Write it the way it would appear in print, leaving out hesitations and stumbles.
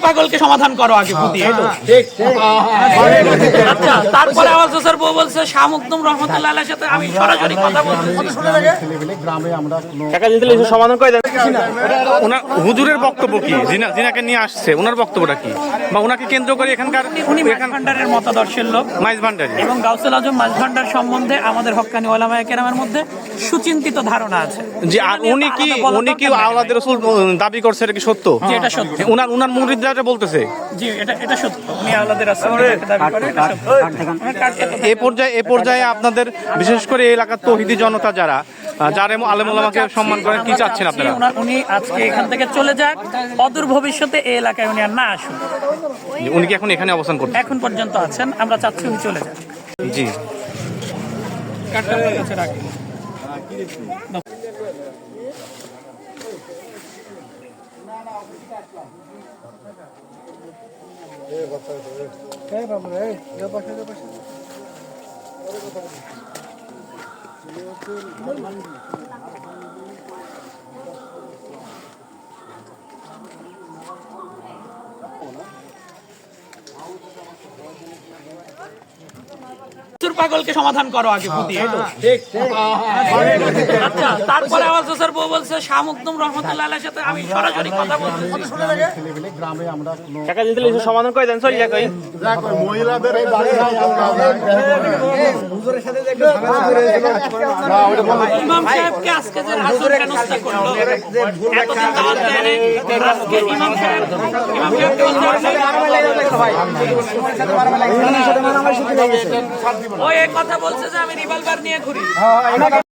পাগলকে সমাধান করো আগে ফুটি। আচ্ছা, তারপরে আওয়াজ স্যার বউ বলছে শাহ মুকদুম রহমতুল্লাহ আলাইহির সাথে আমি সরাসরি কথা বলছি। গ্রামে আমরা সমাধান করে দেন। ওনার হুজুরের বক্তব্য কি, জিনাকে নিয়ে আসছে, ওনার বক্তব্যটা কি, বা ওনাকে কেন্দ্র করে এখানকার উনি মাইজ ভান্ডারের মতাদর্শের লোক মাইজ ভান্ডারী এবং গাউসুল আজম মাইজ ভান্ডার সম্বন্ধে আমাদের হক্কানি ওলামায়ে কেরামের মধ্যে সুচিন্তিত ধারণা আছে। যে আর উনি কি আওলাদ রাসূল দাবি করছে, এটা কি সত্য? জি, এটা সত্য। উনার মুরিদরা বলতেছে জি, এটা সত্য। উনি আওলাদের রাসূল দাবি করে, এটা সত্য। এ পর্যায়ে আপনাদের বিশেষ করে এই এলাকার তৌহিদি জনতা যারা আলেম ওলামাকে সম্মান করেন, কি চাচ্ছেন আপনারা? উনি আজকে এখান থেকে চলে যাক, অদূর ভবিষ্যতে এই এলাকায় উনি আর না আসুন। উনি কি এখন এখানে অবস্থান করছেন? এখন পর্যন্ত আছেন, আমরা চাচ্ছি উনি চলে যান। জি। পাগলকে সমাধান করো আগে ফুটি। আচ্ছা, তারপরে আওয়াজ স্যার বউ বলছে শাহ মুকদুম রহমতুল্লাহ আলাইহির সাথে আমি সরাসরি কথা বলছি। গ্রামে আমরা সমাধান করে দেন। মহিলাদের এই ইমাম সাহেবকে আজকে যে রাসূল হেনস্থা করলো, এতদিন দাওয়াত দেয়নি, আজকে ইমাম সাহেবকে বলছে ও এই কথা বলছে যে আমি রিভলভার নিয়ে ঘুরি।